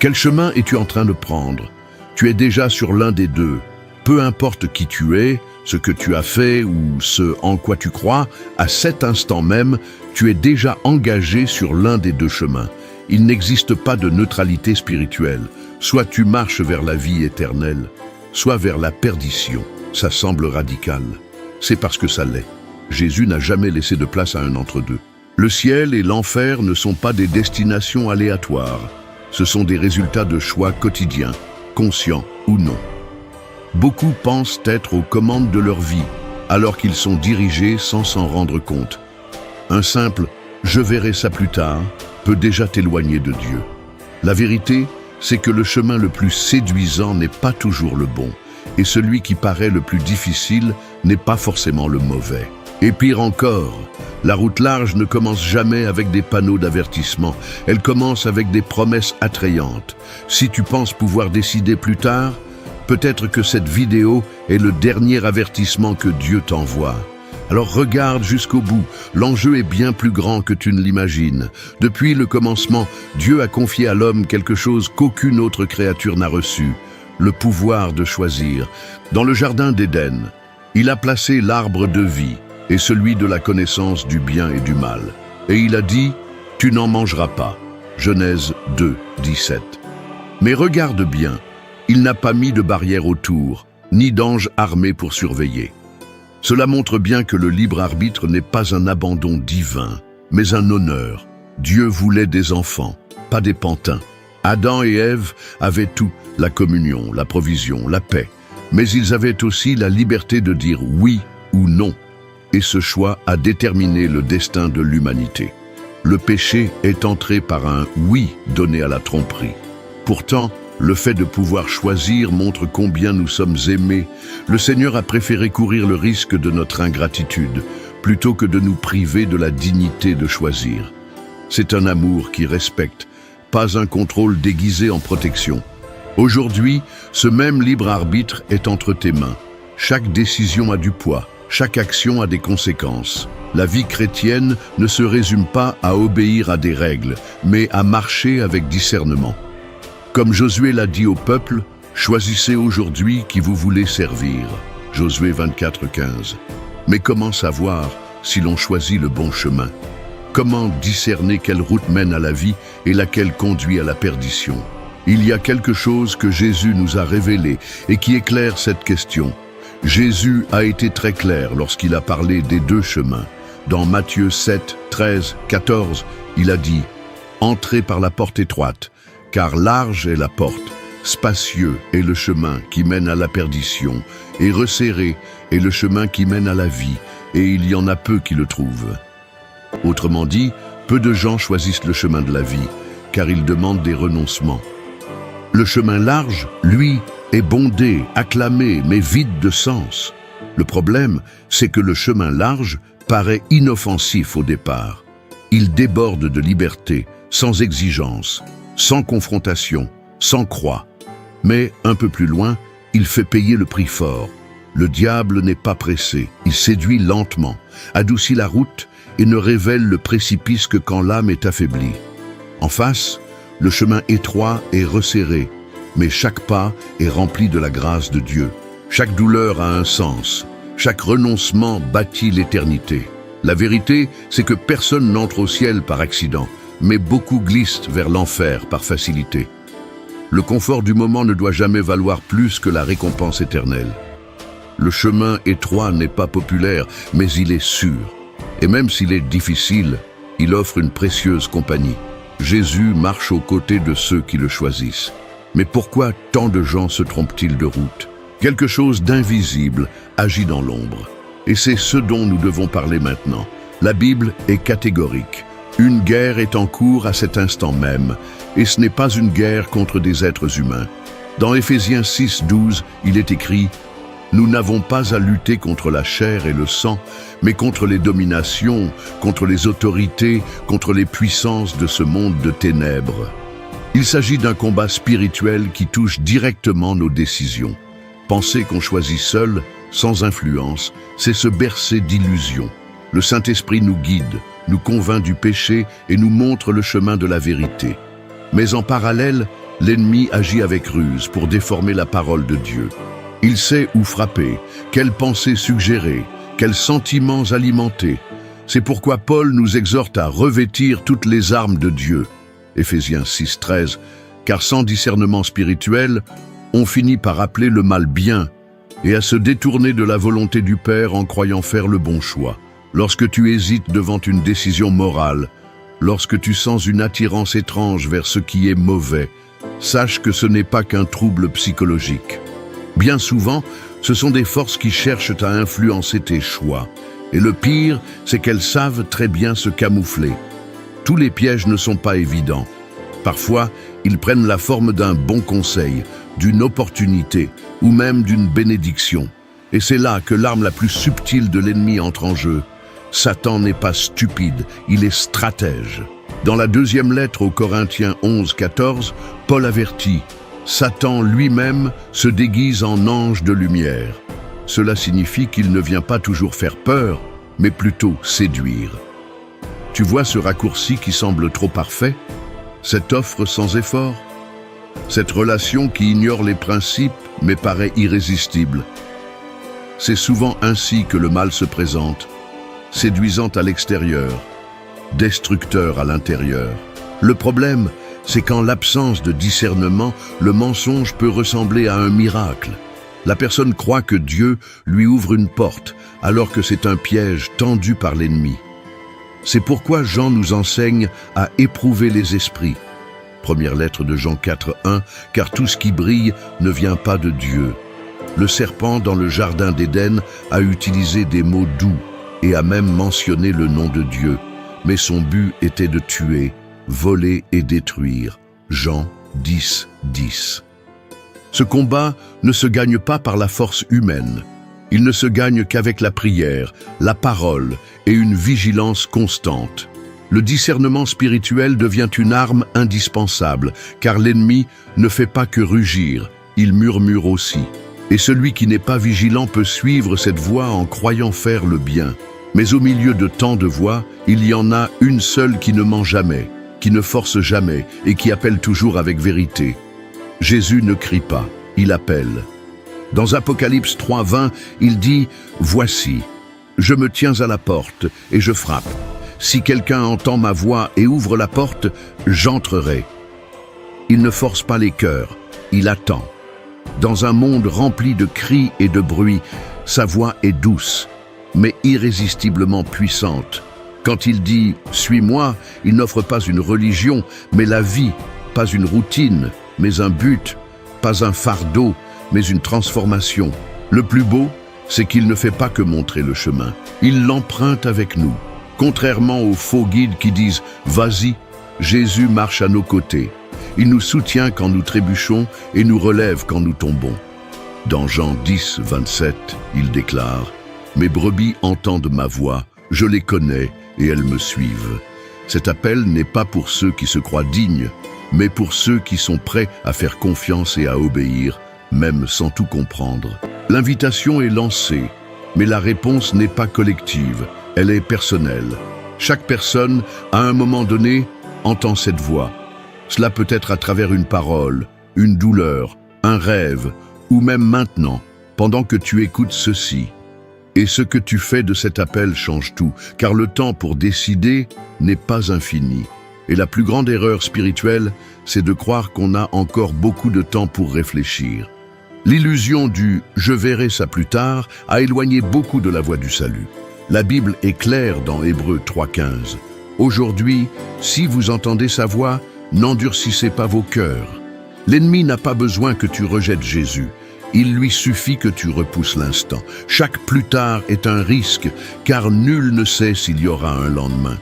Quel chemin es-tu en train de prendre? Tu es déjà sur l'un des deux. Peu importe qui tu es, ce que tu as fait ou ce en quoi tu crois, à cet instant même, tu es déjà engagé sur l'un des deux chemins. Il n'existe pas de neutralité spirituelle. Soit tu marches vers la vie éternelle, soit vers la perdition. Ça semble radical. C'est parce que ça l'est. Jésus n'a jamais laissé de place à un entre-deux. Le ciel et l'enfer ne sont pas des destinations aléatoires. Ce sont des résultats de choix quotidiens, conscients ou non. Beaucoup pensent être aux commandes de leur vie, alors qu'ils sont dirigés sans s'en rendre compte. Un simple « je verrai ça plus tard » peut déjà t'éloigner de Dieu. La vérité, c'est que le chemin le plus séduisant n'est pas toujours le bon, et celui qui paraît le plus difficile n'est pas forcément le mauvais. Et pire encore, la route large ne commence jamais avec des panneaux d'avertissement, elle commence avec des promesses attrayantes. Si tu penses pouvoir décider plus tard, peut-être que cette vidéo est le dernier avertissement que Dieu t'envoie. Alors regarde jusqu'au bout, l'enjeu est bien plus grand que tu ne l'imagines. Depuis le commencement, Dieu a confié à l'homme quelque chose qu'aucune autre créature n'a reçu, le pouvoir de choisir. Dans le jardin d'Éden, il a placé l'arbre de vie et celui de la connaissance du bien et du mal. Et il a dit, « Tu n'en mangeras pas » Genèse 2, 17. Mais regarde bien, il n'a pas mis de barrière autour, ni d'ange armé pour surveiller. Cela montre bien que le libre arbitre n'est pas un abandon divin, mais un honneur. Dieu voulait des enfants, pas des pantins. Adam et Ève avaient tout, la communion, la provision, la paix. Mais ils avaient aussi la liberté de dire oui ou non. Et ce choix a déterminé le destin de l'humanité. Le péché est entré par un oui donné à la tromperie. Pourtant, le fait de pouvoir choisir montre combien nous sommes aimés. Le Seigneur a préféré courir le risque de notre ingratitude, plutôt que de nous priver de la dignité de choisir. C'est un amour qui respecte, pas un contrôle déguisé en protection. Aujourd'hui, ce même libre arbitre est entre tes mains. Chaque décision a du poids, chaque action a des conséquences. La vie chrétienne ne se résume pas à obéir à des règles, mais à marcher avec discernement. Comme Josué l'a dit au peuple, « Choisissez aujourd'hui qui vous voulez servir » Josué 24, 15. Mais comment savoir si l'on choisit le bon chemin? Comment discerner quelle route mène à la vie et laquelle conduit à la perdition? Il y a quelque chose que Jésus nous a révélé et qui éclaire cette question. Jésus a été très clair lorsqu'il a parlé des deux chemins. Dans Matthieu 7, 13, 14, il a dit « Entrez par la porte étroite, car large est la porte, spacieux est le chemin qui mène à la perdition, et resserré est le chemin qui mène à la vie, et il y en a peu qui le trouvent. » Autrement dit, peu de gens choisissent le chemin de la vie, car il demande des renoncements. Le chemin large, lui, est bondé, acclamé, mais vide de sens. Le problème, c'est que le chemin large paraît inoffensif au départ. Il déborde de liberté, sans exigence, sans confrontation, sans croix. Mais, un peu plus loin, il fait payer le prix fort. Le diable n'est pas pressé, il séduit lentement, adoucit la route et ne révèle le précipice que quand l'âme est affaiblie. En face, le chemin étroit est resserré, mais chaque pas est rempli de la grâce de Dieu. Chaque douleur a un sens, chaque renoncement bâtit l'éternité. La vérité, c'est que personne n'entre au ciel par accident, mais beaucoup glissent vers l'enfer par facilité. Le confort du moment ne doit jamais valoir plus que la récompense éternelle. Le chemin étroit n'est pas populaire, mais il est sûr. Et même s'il est difficile, il offre une précieuse compagnie. Jésus marche aux côtés de ceux qui le choisissent. Mais pourquoi tant de gens se trompent-ils de route? Quelque chose d'invisible agit dans l'ombre. Et c'est ce dont nous devons parler maintenant. La Bible est catégorique. Une guerre est en cours à cet instant même, et ce n'est pas une guerre contre des êtres humains. Dans Éphésiens 6, 12, il est écrit « Nous n'avons pas à lutter contre la chair et le sang, mais contre les dominations, contre les autorités, contre les puissances de ce monde de ténèbres. » Il s'agit d'un combat spirituel qui touche directement nos décisions. Penser qu'on choisit seul, sans influence, c'est se bercer d'illusions. Le Saint-Esprit nous guide, nous convainc du péché et nous montre le chemin de la vérité. Mais en parallèle, L'ennemi agit avec ruse pour déformer la parole de Dieu. Il sait où frapper, quelles pensées suggérer, quels sentiments alimenter. C'est pourquoi Paul nous exhorte à revêtir toutes les armes de Dieu. Éphésiens 6,13. Car sans discernement spirituel, on finit par appeler le mal bien et à se détourner de la volonté du Père en croyant faire le bon choix. Lorsque tu hésites devant une décision morale, lorsque tu sens une attirance étrange vers ce qui est mauvais, sache que ce n'est pas qu'un trouble psychologique. Bien souvent, ce sont des forces qui cherchent à influencer tes choix. Et le pire, c'est qu'elles savent très bien se camoufler. Tous les pièges ne sont pas évidents. Parfois, ils prennent la forme d'un bon conseil, d'une opportunité ou même d'une bénédiction. Et c'est là que l'arme la plus subtile de l'ennemi entre en jeu. Satan n'est pas stupide, il est stratège. Dans la deuxième lettre aux Corinthiens 11,14, Paul avertit « Satan lui-même se déguise en ange de lumière ». Cela signifie qu'il ne vient pas toujours faire peur, mais plutôt séduire. Tu vois ce raccourci qui semble trop parfait? Cette offre sans effort? Cette relation qui ignore les principes mais paraît irrésistible? C'est souvent ainsi que le mal se présente, séduisant à l'extérieur, destructeur à l'intérieur. Le problème, c'est qu'en l'absence de discernement, le mensonge peut ressembler à un miracle. La personne croit que Dieu lui ouvre une porte, alors que c'est un piège tendu par l'ennemi. C'est pourquoi Jean nous enseigne à éprouver les esprits. Première lettre de Jean 4,1, car tout ce qui brille ne vient pas de Dieu. Le serpent dans le jardin d'Éden a utilisé des mots doux et a même mentionné le nom de Dieu, mais son but était de tuer, voler et détruire. Jean 10,10. Ce combat ne se gagne pas par la force humaine. Il ne se gagne qu'avec la prière, la parole et une vigilance constante. Le discernement spirituel devient une arme indispensable, car l'ennemi ne fait pas que rugir, il murmure aussi. Et celui qui n'est pas vigilant peut suivre cette voie en croyant faire le bien. Mais au milieu de tant de voix, il y en a une seule qui ne ment jamais, qui ne force jamais et qui appelle toujours avec vérité. Jésus ne crie pas, il appelle. Dans Apocalypse 3,20, il dit « Voici, je me tiens à la porte et je frappe. Si quelqu'un entend ma voix et ouvre la porte, j'entrerai. » Il ne force pas les cœurs, il attend. Dans un monde rempli de cris et de bruit, sa voix est douce, mais irrésistiblement puissante. Quand il dit « Suis-moi », il n'offre pas une religion, mais la vie, pas une routine, mais un but, pas un fardeau, mais une transformation. Le plus beau, c'est qu'il ne fait pas que montrer le chemin, il l'emprunte avec nous. Contrairement aux faux guides qui disent « Vas-y », Jésus marche à nos côtés. Il nous soutient quand nous trébuchons et nous relève quand nous tombons. Dans Jean 10,27, il déclare « Mes brebis entendent ma voix, je les connais et elles me suivent. » Cet appel n'est pas pour ceux qui se croient dignes, mais pour ceux qui sont prêts à faire confiance et à obéir, même sans tout comprendre. L'invitation est lancée, mais la réponse n'est pas collective, elle est personnelle. Chaque personne, à un moment donné, entend cette voix. Cela peut être à travers une parole, une douleur, un rêve, ou même maintenant, pendant que tu écoutes ceci. Et ce que tu fais de cet appel change tout, car le temps pour décider n'est pas infini. Et la plus grande erreur spirituelle, c'est de croire qu'on a encore beaucoup de temps pour réfléchir. L'illusion du « je verrai ça plus tard » a éloigné beaucoup de la voie du salut. La Bible est claire dans Hébreux 3,15. Aujourd'hui, si vous entendez sa voix, n'endurcissez pas vos cœurs. L'ennemi n'a pas besoin que tu rejettes Jésus. Il lui suffit que tu repousses l'instant. Chaque plus tard est un risque, car nul ne sait s'il y aura un lendemain.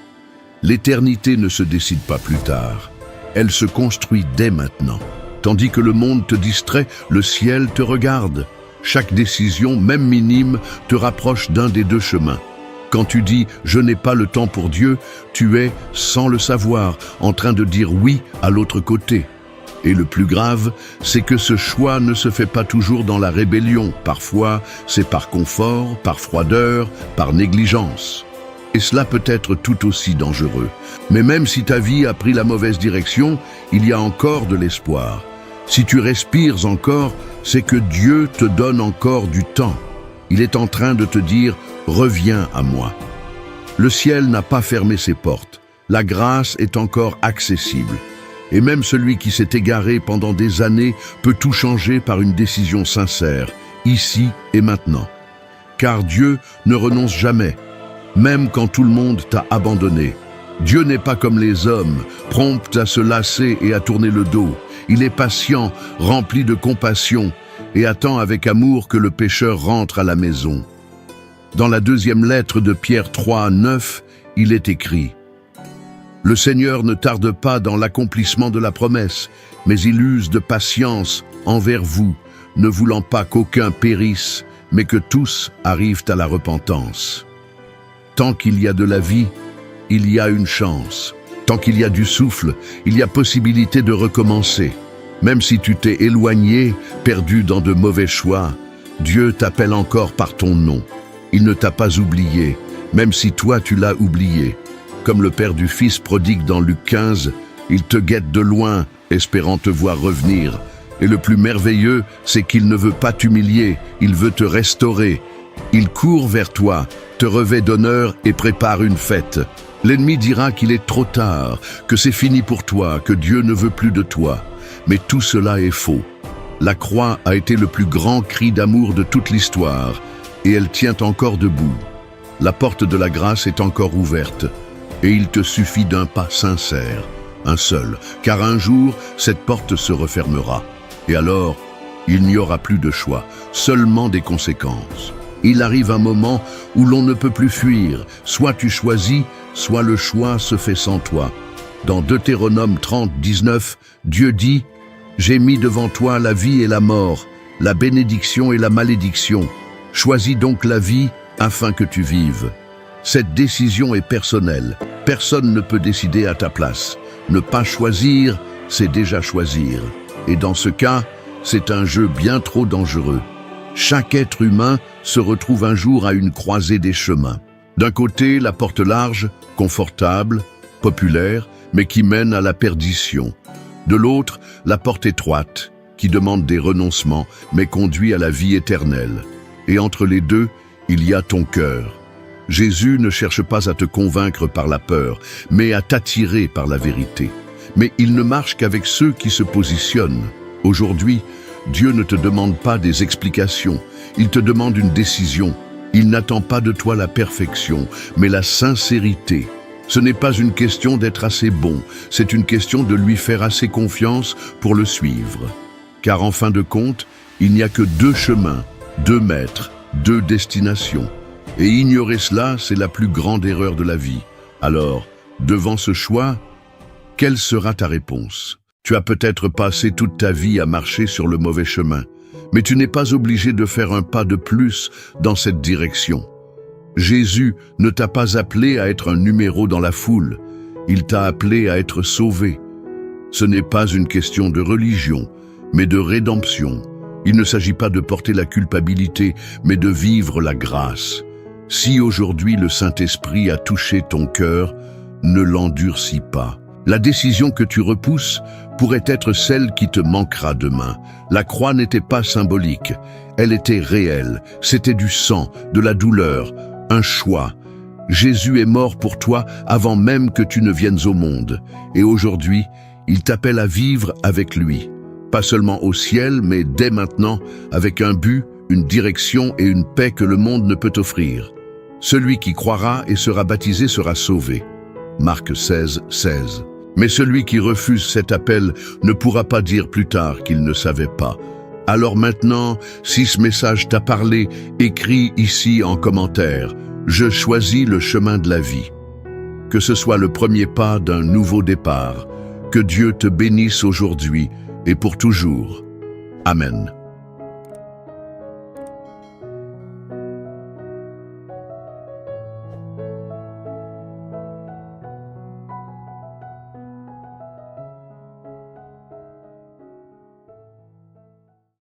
L'éternité ne se décide pas plus tard. Elle se construit dès maintenant. Tandis que le monde te distrait, le ciel te regarde. Chaque décision, même minime, te rapproche d'un des deux chemins. Quand tu dis « je n'ai pas le temps pour Dieu », tu es, sans le savoir, en train de dire oui à l'autre côté. Et le plus grave, c'est que ce choix ne se fait pas toujours dans la rébellion. Parfois, c'est par confort, par froideur, par négligence. Et cela peut être tout aussi dangereux. Mais même si ta vie a pris la mauvaise direction, il y a encore de l'espoir. Si tu respires encore, c'est que Dieu te donne encore du temps. Il est en train de te dire « Reviens à moi ». Le ciel n'a pas fermé ses portes. La grâce est encore accessible. Et même celui qui s'est égaré pendant des années peut tout changer par une décision sincère, ici et maintenant. Car Dieu ne renonce jamais, même quand tout le monde t'a abandonné. Dieu n'est pas comme les hommes, prompt à se lasser et à tourner le dos. Il est patient, rempli de compassion, et attend avec amour que le pécheur rentre à la maison. Dans la deuxième lettre de Pierre 3, 9, il est écrit « Le Seigneur ne tarde pas dans l'accomplissement de la promesse, mais il use de patience envers vous, ne voulant pas qu'aucun périsse, mais que tous arrivent à la repentance. » Tant qu'il y a de la vie, il y a une chance. Tant qu'il y a du souffle, il y a possibilité de recommencer. Même si tu t'es éloigné, perdu dans de mauvais choix, Dieu t'appelle encore par ton nom. Il ne t'a pas oublié, même si toi tu l'as oublié. Comme le père du fils prodigue dans Luc 15, il te guette de loin, espérant te voir revenir. Et le plus merveilleux, c'est qu'il ne veut pas t'humilier, il veut te restaurer. Il court vers toi, te revêt d'honneur et prépare une fête. L'ennemi dira qu'il est trop tard, que c'est fini pour toi, que Dieu ne veut plus de toi. Mais tout cela est faux. La croix a été le plus grand cri d'amour de toute l'histoire, et elle tient encore debout. La porte de la grâce est encore ouverte, et il te suffit d'un pas sincère, un seul, car un jour, cette porte se refermera. Et alors, il n'y aura plus de choix, seulement des conséquences. Il arrive un moment où l'on ne peut plus fuir, soit tu choisis, soit le choix se fait sans toi. Dans Deutéronome 30, 19, Dieu dit « J'ai mis devant toi la vie et la mort, la bénédiction et la malédiction. Choisis donc la vie afin que tu vives. » Cette décision est personnelle. Personne ne peut décider à ta place. Ne pas choisir, c'est déjà choisir. Et dans ce cas, c'est un jeu bien trop dangereux. Chaque être humain se retrouve un jour à une croisée des chemins. D'un côté, la porte large, confortable, populaire, mais qui mène à la perdition. De l'autre, la porte étroite, qui demande des renoncements, mais conduit à la vie éternelle. Et entre les deux, il y a ton cœur. Jésus ne cherche pas à te convaincre par la peur, mais à t'attirer par la vérité. Mais il ne marche qu'avec ceux qui se positionnent. Aujourd'hui, Dieu ne te demande pas des explications, il te demande une décision. Il n'attend pas de toi la perfection, mais la sincérité. Ce n'est pas une question d'être assez bon, c'est une question de lui faire assez confiance pour le suivre. Car en fin de compte, il n'y a que deux chemins, deux maîtres, deux destinations. Et ignorer cela, c'est la plus grande erreur de la vie. Alors, devant ce choix, quelle sera ta réponse ? Tu as peut-être passé toute ta vie à marcher sur le mauvais chemin, mais tu n'es pas obligé de faire un pas de plus dans cette direction. Jésus ne t'a pas appelé à être un numéro dans la foule, il t'a appelé à être sauvé. Ce n'est pas une question de religion, mais de rédemption. Il ne s'agit pas de porter la culpabilité, mais de vivre la grâce. Si aujourd'hui le Saint-Esprit a touché ton cœur, ne l'endurcis pas. La décision que tu repousses pourrait être celle qui te manquera demain. La croix n'était pas symbolique, elle était réelle. C'était du sang, de la douleur, un choix. Jésus est mort pour toi avant même que tu ne viennes au monde. Et aujourd'hui, il t'appelle à vivre avec lui. Pas seulement au ciel, mais dès maintenant, avec un but, une direction et une paix que le monde ne peut offrir. Celui qui croira et sera baptisé sera sauvé. Marc 16, 16. Mais celui qui refuse cet appel ne pourra pas dire plus tard qu'il ne savait pas. Alors maintenant, si ce message t'a parlé, écris ici en commentaire « Je choisis le chemin de la vie ». Que ce soit le premier pas d'un nouveau départ. Que Dieu te bénisse aujourd'hui et pour toujours. Amen.